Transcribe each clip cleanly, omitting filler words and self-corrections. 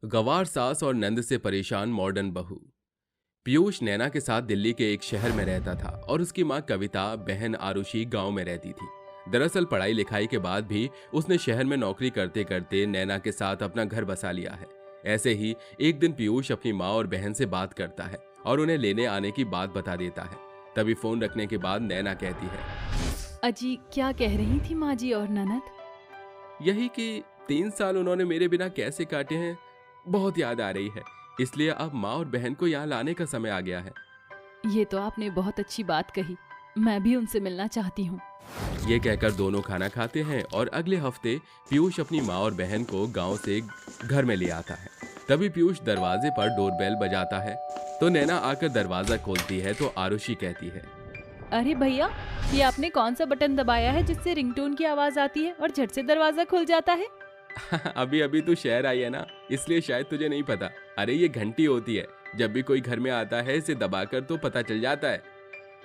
गंवार सास और नंद से परेशान मॉडर्न बहू। पीयूष नैना के साथ दिल्ली के एक शहर में रहता था और उसकी माँ कविता बहन आरुषि गांव में रहती थी। दरअसल पढ़ाई लिखाई के बाद भी उसने शहर में नौकरी करते करते नैना के साथ अपना घर बसा लिया है। ऐसे ही एक दिन पीयूष अपनी माँ और बहन से बात करता है और उन्हें लेने आने की बात बता देता है। तभी फोन रखने के बाद नैना कहती है, अजी क्या कह रही थी माँ जी और ननद? यही कि 3 साल उन्होंने मेरे बिना कैसे काटे हैं, बहुत याद आ रही है। इसलिए अब माँ और बहन को यहाँ लाने का समय आ गया है। ये तो आपने बहुत अच्छी बात कही, मैं भी उनसे मिलना चाहती हूँ। ये कहकर दोनों खाना खाते हैं और अगले हफ्ते पीयूष अपनी माँ और बहन को गांव से घर में ले आता है। तभी पीयूष दरवाजे पर डोरबेल बजाता है तो नैना आकर दरवाजा खोलती है तो आरुषि कहती है, अरे भैया, ये आपने कौन सा बटन दबाया है जिससे रिंगटोन की आवाज आती है और झट से दरवाजा खुल जाता है? अभी अभी तू शहर आई है ना, इसलिए शायद तुझे नहीं पता। अरे ये घंटी होती है, जब भी कोई घर में आता है इसे दबाकर तो पता चल जाता है।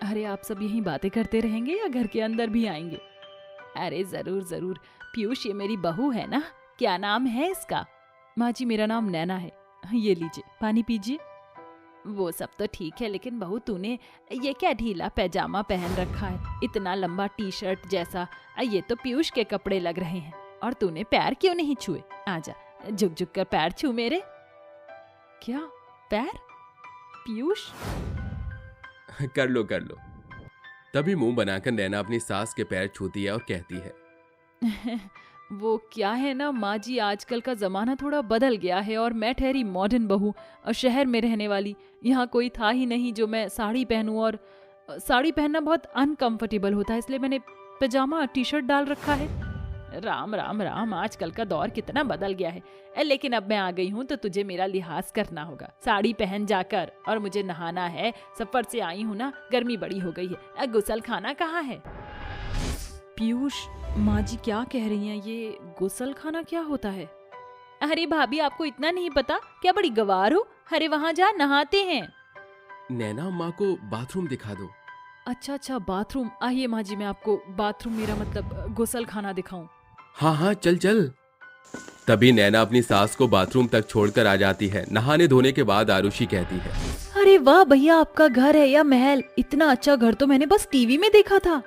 अरे आप सब यहीं बातें करते रहेंगे या घर के अंदर भी आएंगे? अरे जरूर जरूर। पीयूष, ये मेरी बहू है ना, क्या नाम है इसका? माँ जी, मेरा नाम नैना है। ये लीजिए पानी पीजिए। वो सब तो ठीक है, लेकिन बहू तूने ये क्या ढीला पैजामा पहन रखा है, इतना लंबा टी शर्ट जैसा। ये तो पीयूष के कपड़े लग रहे हैं। और तूने पैर क्यों नहीं छुए? आजा, झुक झुक कर पैर छू मेरे। क्या पैर? पीयूष कर लो कर लो। तभी मुंह बनाकर नैना अपनी सास के पैर छूती है और कहती है, वो क्या है ना माँ जी, आजकल का जमाना थोड़ा बदल गया है और मैं ठहरी मॉडर्न बहू और शहर में रहने वाली। यहाँ कोई था ही नहीं जो मैं साड़ी पहनूं, और साड़ी पहनना बहुत अनकंफर्टेबल होता है, इसलिए मैंने पैजामा टी शर्ट डाल रखा है। राम राम राम, आजकल का दौर कितना बदल गया है। लेकिन अब मैं आ गई हूँ तो तुझे मेरा लिहाज करना होगा। साड़ी पहन जाकर, और मुझे नहाना है, सफर से आई हूँ ना, गर्मी बड़ी हो गई है। गुसल खाना कहाँ है? पीयूष, माँ जी क्या कह रही हैं? ये गुसल खाना क्या होता है? अरे भाभी, आपको इतना नहीं पता? क्या बड़ी गवार हो? अरे वहाँ जा, नहाते हैं। नैना माँ को बाथरूम दिखा दो। अच्छा अच्छा, बाथरूम। आइए माँ जी, मैं आपको बाथरूम, मेरा मतलब गुसल खाना दिखाऊं। हाँ हाँ, चल चल। तभी नैना अपनी सास को बाथरूम तक छोड़कर आ जाती है। नहाने धोने के बाद आरुषि कहती है, अरे वाह भैया, आपका घर है या महल? इतना अच्छा घर तो मैंने बस टीवी में देखा था।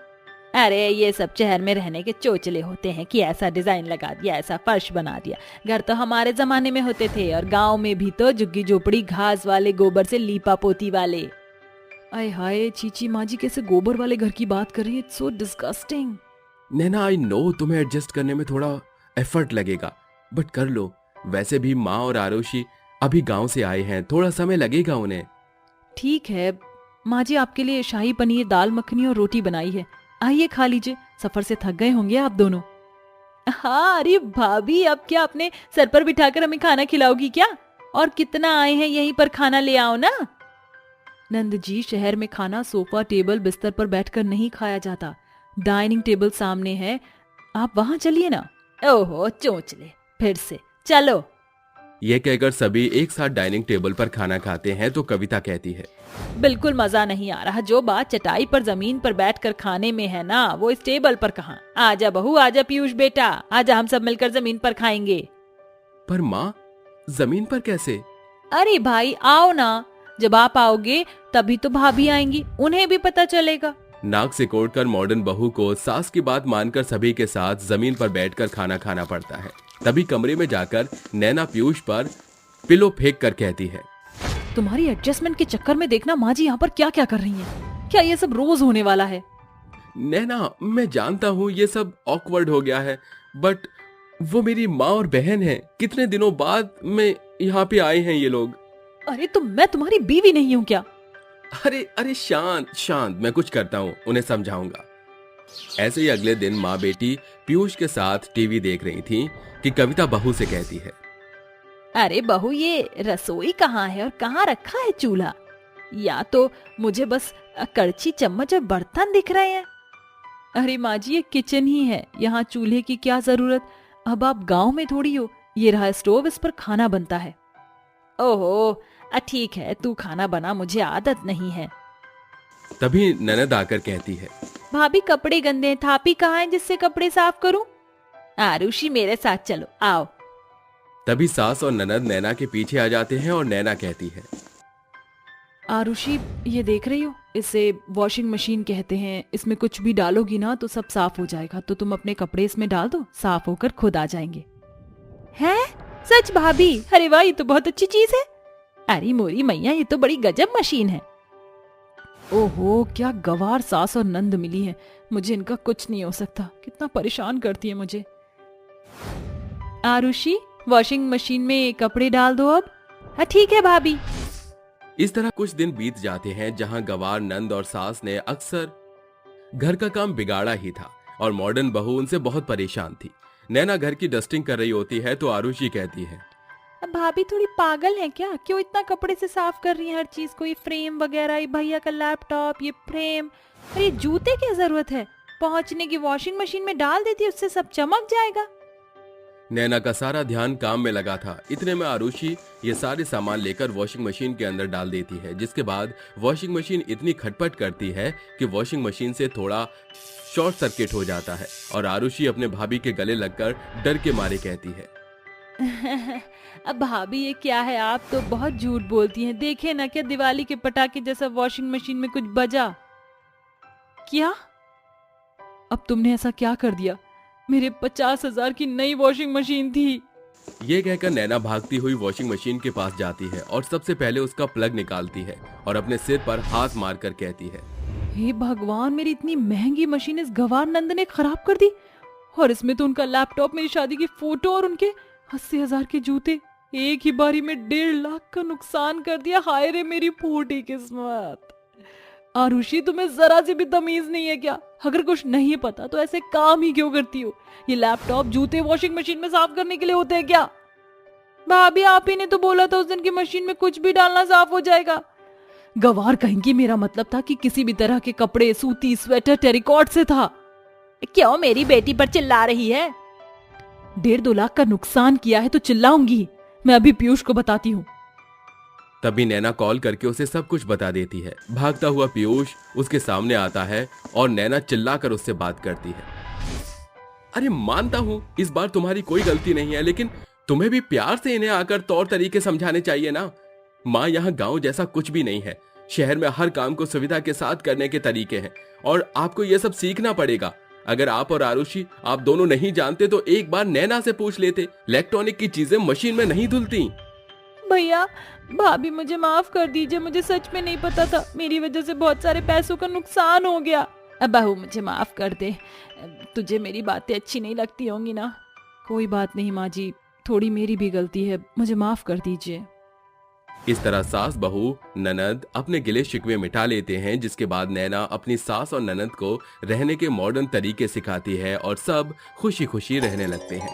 अरे ये सब शहर में रहने के चोचले होते हैं कि ऐसा डिजाइन लगा दिया, ऐसा फर्श बना दिया। घर तो हमारे जमाने में होते थे, और गांव में भी तो झुग्गी झोपड़ी, घास वाले, गोबर से लीपा पोती वाले। आय हाय, चीची माँ जी कैसे गोबर वाले घर की बात कर रही है? It's so disgusting. Naina I know तुम्हें एडजस्ट करने में थोड़ा एफर्ट लगेगा, बट कर लो। वैसे भी माँ और आरुषि अभी गांव से आए हैं, थोड़ा समय लगेगा उन्हें। ठीक है माँ जी, आपके लिए शाही पनीर, दाल मखनी और रोटी बनाई है, आइए खा लीजिए। सफर से थक गए होंगे आप दोनों। हाँ, अरे भाभी, अब क्या अपने सर पर बिठाकर हमें खाना खिलाओगी क्या? और कितना आए हैं, यहीं पर खाना ले आओ ना। नंद जी, शहर में खाना सोफा, टेबल, बिस्तर पर बैठकर नहीं खाया जाता। डाइनिंग टेबल सामने है, आप वहां चलिए ना। ओहो चोंचले, फिर से चलो। ये कहकर सभी एक साथ डाइनिंग टेबल पर खाना खाते हैं तो कविता कहती है, बिल्कुल मजा नहीं आ रहा। जो बात चटाई पर जमीन पर बैठकर खाने में है ना, वो इस टेबल पर कहाँ। आजा बहू, आजा पीयूष बेटा, आजा, हम सब मिलकर जमीन पर खाएंगे। पर माँ, जमीन पर कैसे? अरे भाई आओ ना, जब आप आओगे तभी तो भाभी आएंगी, उन्हें भी पता चलेगा। नाक सिकोड़कर मॉडर्न बहू को सास की बात मानकर सभी के साथ जमीन पर बैठकर खाना खाना पड़ता है। तभी कमरे में जाकर नैना पीयूष पर पिलो फेंक कर कहती है, तुम्हारी एडजस्टमेंट के चक्कर में देखना माँ जी यहाँ पर क्या क्या कर रही हैं। क्या ये सब रोज होने वाला है? नैना मैं जानता हूँ ये सब ऑकवर्ड हो गया है, बट वो मेरी माँ और बहन है। कितने दिनों बाद में यहाँ पे आए हैं ये लोग। अरे तो मैं तुम्हारी बीवी नहीं हूँ क्या? अरे अरे शांत शांत, मैं कुछ करता हूँ, उन्हें समझाऊंगा। ऐसे ही अगले दिन माँ बेटी पीयूष के साथ टीवी देख रही थी कि कविता बहू से कहती है, अरे बहू, ये रसोई कहाँ है और कहाँ रखा है चूल्हा? या तो मुझे बस कड़छी, चम्मच और बर्तन दिख रहे हैं। अरे माँ जी, ये किचन ही है, यहाँ चूल्हे की क्या जरूरत? अब आप गांव में थोड़ी हो। ये रहा स्टोव, इस पर खाना बनता है। ओहो, ठीक है, तू खाना बना, मुझे आदत नहीं है। तभी ननद आकर कहती है, भाभी कपड़े गंदे हैं, थापी कहाँ है जिससे कपड़े साफ करूं? आरुषि मेरे साथ चलो, आओ। तभी सास और ननद नैना के पीछे आ जाते हैं और नैना कहती है, आरुषि, ये देख रही हो, इसे वॉशिंग मशीन कहते हैं। इसमें कुछ भी डालोगी ना तो सब साफ हो जाएगा, तो तुम अपने कपड़े इसमें डाल दो, साफ होकर खुद आ जाएंगे। हैं? सच भाभी? अरे वाह, ये तो बहुत अच्छी चीज है। अरे मोरी मैया, ये तो बड़ी गजब मशीन है। ओहो, क्या गवार सास और नंद मिली है। मुझे इनका कुछ नहीं हो सकता। कितना परेशान करती है मुझे। आरुषि, वॉशिंग मशीन में कपड़े डाल दो अब। हाँ ठीक है भाभी। इस तरह कुछ दिन बीत जाते हैं जहां गवार नंद और सास ने अक्सर घर का काम बिगाड़ा ही था और मॉडर्न बहू उनसे बहुत परेशान थी। नैना घर की डस्टिंग कर रही होती है तो आरुषि कहती है, भाभी थोड़ी पागल है क्या? क्यों इतना कपड़े से साफ कर रही है हर चीज को? ये फ्रेम वगैरह, ये भैया का लैपटॉप, ये फ्रेम, और ये जूते, क्या जरूरत है? पहुंचने की वॉशिंग मशीन में डाल देती, उससे सब चमक जाएगा। नैना का सारा ध्यान काम में लगा था। इतने में आरुषि ये सारे सामान लेकर वॉशिंग मशीन के अंदर डाल देती है, जिसके बाद वॉशिंग मशीन इतनी खटपट करती है कि वॉशिंग मशीन से थोड़ा शॉर्ट सर्किट हो जाता है और आरुषि अपने भाभी के गले लगकर डर के मारे कहती है, अब भाभी ये क्या है? आप तो बहुत झूठ बोलती हैं। देखे ना, क्या दिवाली के पटाखे जैसा वॉशिंग मशीन में कुछ बजा क्या? अब तुमने ऐसा क्या कर दिया? मेरे 50,000 की नई वॉशिंग मशीन थी। ये कहकर नैना भागती हुई वॉशिंग मशीन के पास जाती है और सबसे पहले उसका प्लग निकालती है और अपने सिर पर हाथ मारकर कहती है, हे भगवान, मेरी इतनी महंगी मशीन इस गवार नंद ने खराब कर दी। और इसमें तो उनका लैपटॉप, मेरी शादी की फोटो और उनके 80,000 के जूते। एक ही बारी में 1.5 लाख का नुकसान कर दिया। हाय रे मेरी फूटी किस्मत। आरुषि, तुम्हें जरा सी भी तमीज नहीं है क्या? अगर कुछ नहीं पता तो ऐसे काम ही क्यों करती हो? ये लैपटॉप, जूते वॉशिंग मशीन में साफ करने के लिए होते हैं क्या? भाभी, आप ही ने तो बोला था उस दिन की मशीन में कुछ भी डालना साफ हो जाएगा। गवार कहेंगी, मेरा मतलब था कि किसी भी तरह के कपड़े, सूती, स्वेटर, टेरिकॉट से था। क्यों मेरी बेटी पर चिल्ला रही है? 1.5-2 लाख का नुकसान किया है तो चिल्लाऊंगी। मैं अभी पीयूष को बताती हूँ। तभी नैना कॉल करके उसे सब कुछ बता देती है। भागता हुआ पीयूष उसके सामने आता है और नैना चिल्लाकर उससे बात करती है, अरे मानता हूँ इस बार तुम्हारी कोई गलती नहीं है, लेकिन तुम्हें भी प्यार से इन्हें आकर तौर तरीके समझाने चाहिए ना। माँ, यहाँ गांव जैसा कुछ भी नहीं है। शहर में हर काम को सुविधा के साथ करने के तरीके हैं और आपको ये सब सीखना पड़ेगा। अगर आप और आरुषि, आप दोनों नहीं जानते तो एक बार नैना से पूछ लेते। इलेक्ट्रॉनिक की चीजें मशीन में नहीं धुलती। भैया, भाभी, मुझे माफ कर दीजिए। मुझे सच में नहीं पता था। मेरी वजह से बहुत सारे पैसों का नुकसान हो गया। अब बहू, मुझे माफ कर दे। तुझे मेरी बातें अच्छी नहीं लगती होंगी ना? कोई बात नहीं माँ जी, थोड़ी मेरी भी गलती है, मुझे माफ कर दीजिए। इस तरह सास, बहू, ननद अपने गिले शिकवे मिटा लेते हैं, जिसके बाद नैना अपनी सास और ननद को रहने के मॉडर्न तरीके सिखाती है और सब खुशी खुशी रहने लगते हैं।